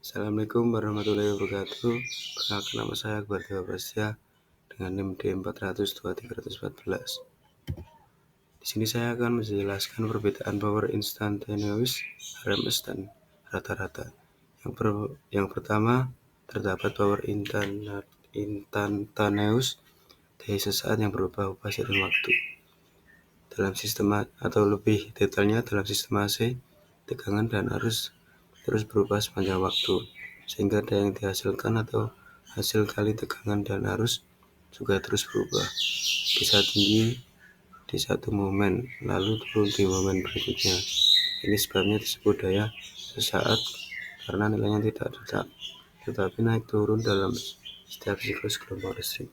Assalamualaikum warahmatullahi wabarakatuh. Perkenalkan, nama saya Akbar Dewa Prastia dengan NIM D4002314. Di sini saya akan menjelaskan perbedaan power instantaneous, RMS, dan rata-rata. Yang pertama, terdapat power instantaneous, daya sesaat yang berubah-ubah seiring waktu. Dalam sistem atau lebih detailnya dalam sistem AC, tegangan dan arus terus berubah sepanjang waktu, sehingga daya yang dihasilkan atau hasil kali tegangan dan arus juga terus berubah. Bisa tinggi di satu momen, lalu turun di momen berikutnya. Ini sebabnya disebut daya sesaat, karena nilainya tidak tetap, tetapi naik turun dalam setiap siklus gelombang listrik.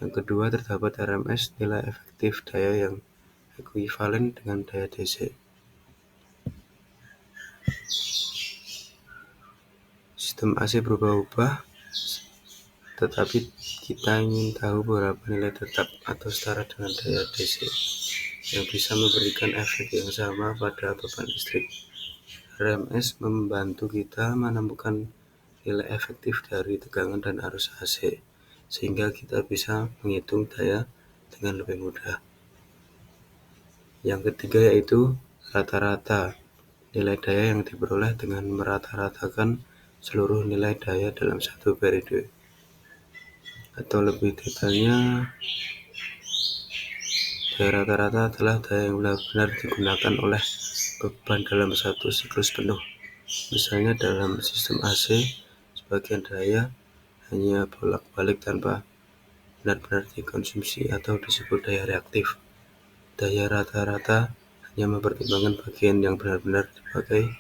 Yang kedua, terdapat RMS, nilai efektif daya yang ekuivalen dengan daya DC. Sistem AC berubah-ubah, tetapi kita ingin tahu berapa nilai tetap atau setara dengan daya DC yang bisa memberikan efek yang sama pada beban listrik. RMS membantu kita menemukan nilai efektif dari tegangan dan arus AC, sehingga kita bisa menghitung daya dengan lebih mudah. Yang ketiga yaitu rata-rata, nilai daya yang diperoleh dengan merata-ratakan seluruh nilai daya dalam satu periode. Atau lebih detailnya, daya rata-rata adalah daya yang benar-benar digunakan oleh beban dalam satu siklus penuh. Misalnya dalam sistem AC, sebagian daya hanya bolak-balik tanpa benar-benar dikonsumsi atau disebut daya reaktif. Daya rata-rata hanya mempertimbangkan bagian yang benar-benar dipakai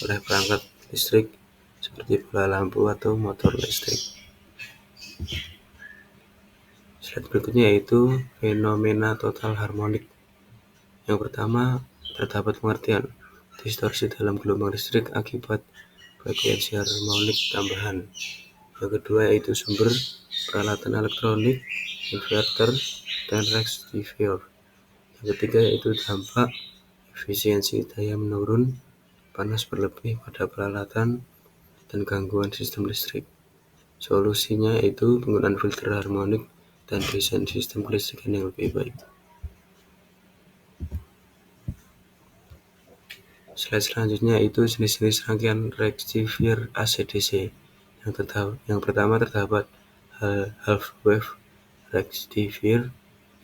oleh perangkat listrik seperti bola lampu atau motor listrik. Slide berikutnya yaitu fenomena total harmonik. Yang pertama, terdapat pengertian distorsi dalam gelombang listrik akibat frekuensi harmonik tambahan. Yang kedua yaitu sumber peralatan elektronik, inverter, dan rectifier. Yang ketiga yaitu dampak efisiensi daya menurun, panas berlebih pada peralatan, dan gangguan sistem listrik. Solusinya yaitu penggunaan filter harmonik dan desain sistem kelistrikan yang lebih baik. Slide selanjutnya yaitu jenis-jenis rangkaian rectifier AC/DC. Yang pertama terdapat half wave rectifier,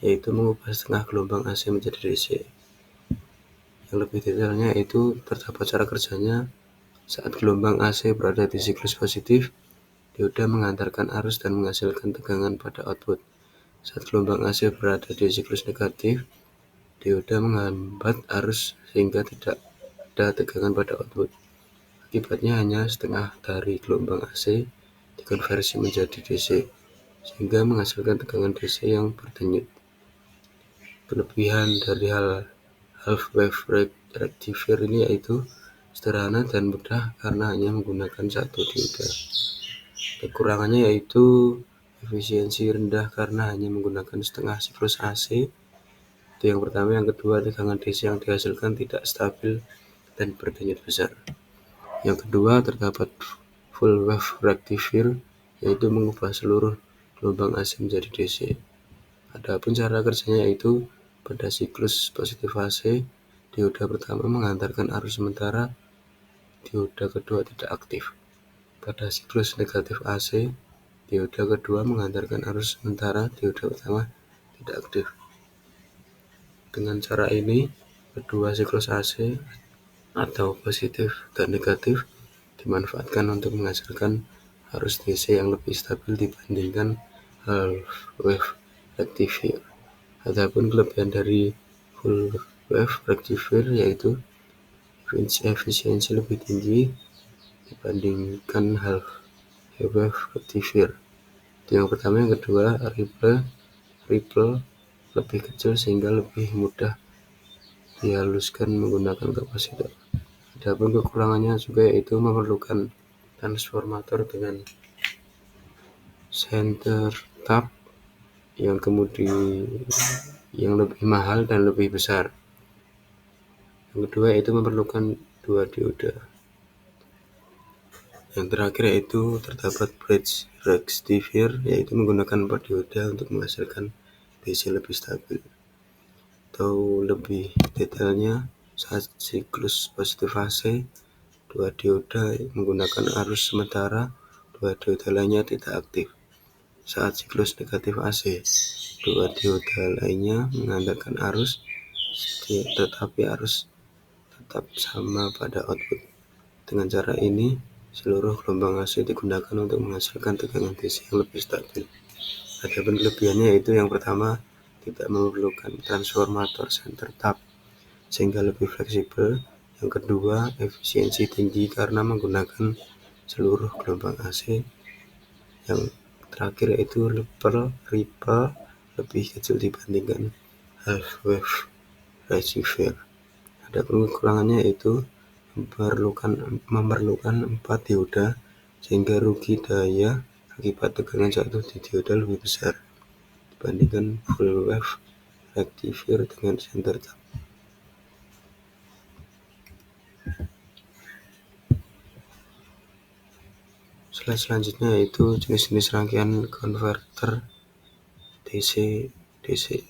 yaitu mengubah setengah gelombang AC menjadi DC. Yang lebih detailnya yaitu terdapat cara kerjanya. Saat gelombang AC berada di siklus positif, dioda mengantarkan arus dan menghasilkan tegangan pada output. Saat gelombang AC berada di siklus negatif, dioda menghambat arus sehingga tidak ada tegangan pada output. Akibatnya hanya setengah dari gelombang AC dikonversi menjadi DC, sehingga menghasilkan tegangan DC yang berdenyut. Kelebihan dari half wave rectifier ini yaitu sederhana dan mudah karena hanya menggunakan satu dioda. Kekurangannya yaitu efisiensi rendah karena hanya menggunakan setengah siklus AC. Itu yang pertama. Yang kedua, tegangan DC yang dihasilkan tidak stabil dan berdenyut besar. Yang kedua, terdapat full wave rectifier, yaitu mengubah seluruh gelombang AC menjadi DC. Adapun cara kerjanya yaitu pada siklus positif AC, dioda pertama mengantarkan arus sementara dioda kedua tidak aktif. Pada siklus negatif AC, dioda kedua mengantarkan arus sementara dioda pertama tidak aktif. Dengan cara ini, kedua siklus AC atau positif dan negatif dimanfaatkan untuk menghasilkan arus DC yang lebih stabil dibandingkan half wave rectifier. Adapun kelebihan dari full wave rectifier yaitu efisiensi lebih tinggi dibandingkan half wave rectifier. Yang pertama. Yang kedua, ripple lebih kecil sehingga lebih mudah dihaluskan menggunakan kapasitor. Adapun kekurangannya juga yaitu memerlukan transformator dengan center tap yang lebih mahal dan lebih besar. Yang kedua yaitu memerlukan dua dioda. Yang terakhir yaitu terdapat bridge rectifier, yaitu menggunakan 4 dioda untuk menghasilkan DC lebih stabil. Atau lebih detailnya, saat siklus positif AC, 2 dioda menggunakan arus sementara, 2 dioda lainnya tidak aktif. Saat siklus negatif AC, 2 dioda lainnya mengandalkan arus, tetapi arus tetap sama pada output. Dengan cara ini, seluruh gelombang AC digunakan untuk menghasilkan tegangan DC yang lebih stabil. Adapun kelebihannya yaitu yang pertama, tidak memerlukan transformator center tap sehingga lebih fleksibel. Yang kedua, efisiensi tinggi karena menggunakan seluruh gelombang AC. Yang terakhir yaitu ripple lebih kecil dibandingkan half wave receiver. Adapun kekurangannya yaitu memerlukan 4 dioda sehingga rugi daya akibat tegangan satu di dioda lebih besar dibandingkan full wave rectifier dengan center tap. Slide selanjutnya yaitu jenis-jenis rangkaian konverter DC-DC.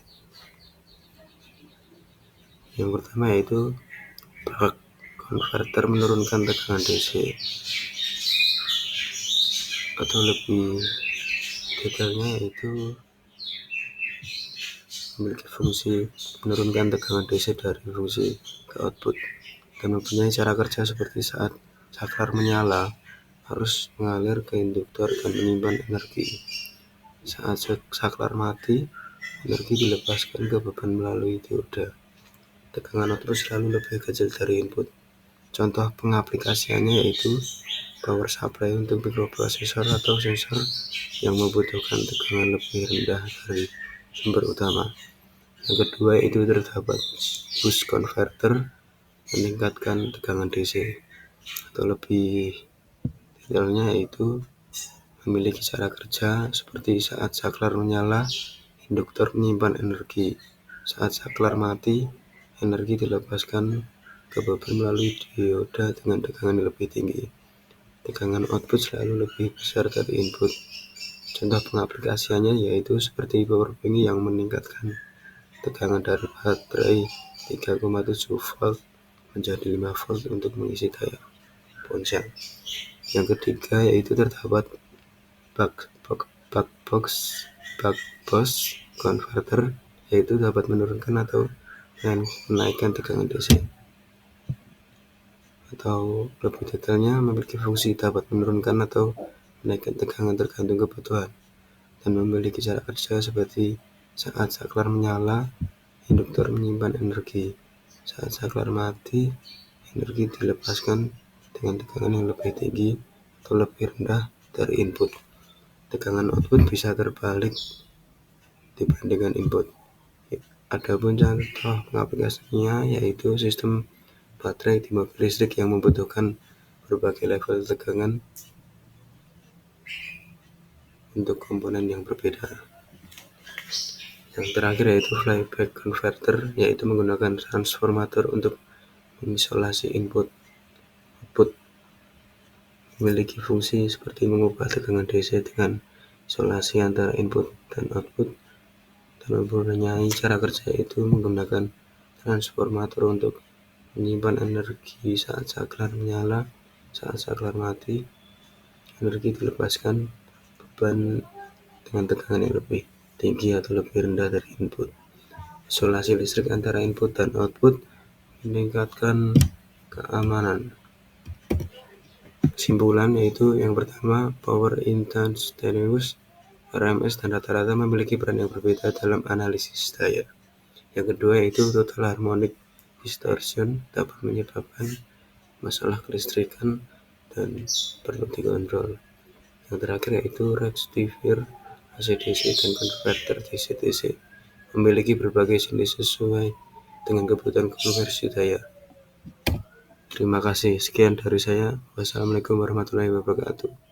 Yang pertama yaitu buck converter, menurunkan tegangan DC, atau lebih detailnya yaitu memiliki fungsi menurunkan tegangan DC dari fungsi ke output dan mempunyai cara kerja seperti saat saklar menyala, arus mengalir ke induktor dan menyimpan energi. Saat saklar mati, energi dilepaskan ke beban melalui dioda. Tegangan output selalu lebih kecil dari input. Contoh pengaplikasiannya yaitu power supply untuk mikroprosesor atau sensor yang membutuhkan tegangan lebih rendah dari sumber utama. Yang kedua itu terdapat boost converter, meningkatkan tegangan DC, atau lebih detailnya yaitu memiliki cara kerja seperti saat saklar menyala, induktor menyimpan energi. Saat saklar mati, energi dilepaskan ke beban melalui dioda dengan tegangan yang lebih tinggi. Tegangan output selalu lebih besar dari input. Contoh pengaplikasiannya yaitu seperti power bank yang meningkatkan tegangan dari baterai 3,7 volt menjadi 5 volt untuk mengisi daya ponsel. Yang ketiga yaitu terdapat buck boost converter, yaitu dapat menurunkan atau menaikkan tegangan DC. Atau lebih detailnya, memiliki fungsi dapat menurunkan atau menaikkan tegangan tergantung kebutuhan dan memiliki cara kerja seperti saat saklar menyala, induktor menyimpan energi. Saat saklar mati, energi dilepaskan dengan tegangan yang lebih tinggi atau lebih rendah dari input. Tegangan output bisa terbalik dibandingkan input. Adapun contoh pengaplikasiannya yaitu sistem baterai di mobil listrik yang membutuhkan berbagai level tegangan untuk komponen yang berbeda. Yang terakhir yaitu flyback converter, yaitu menggunakan transformator untuk mengisolasi output. Memiliki fungsi seperti mengubah tegangan DC dengan isolasi antara input dan output, dan mempunyai cara kerja yaitu menggunakan transformator untuk menyimpan energi saat saklar menyala. Saat saklar mati, energi dilepaskan beban dengan tegangan yang lebih tinggi atau lebih rendah dari input. Isolasi listrik antara input dan output meningkatkan keamanan. Kesimpulan yaitu yang pertama, power instantaneous RMS dan rata-rata memiliki peran yang berbeda dalam analisis daya. Yang kedua yaitu total harmonic distortion dapat menyebabkan masalah kelistrikan dan perlu dikontrol. Yang terakhir yaitu rectifier AC/DC dan konverter DC-DC memiliki berbagai jenis sesuai dengan kebutuhan konversi daya. Terima kasih. Sekian dari saya. Wassalamualaikum warahmatullahi wabarakatuh.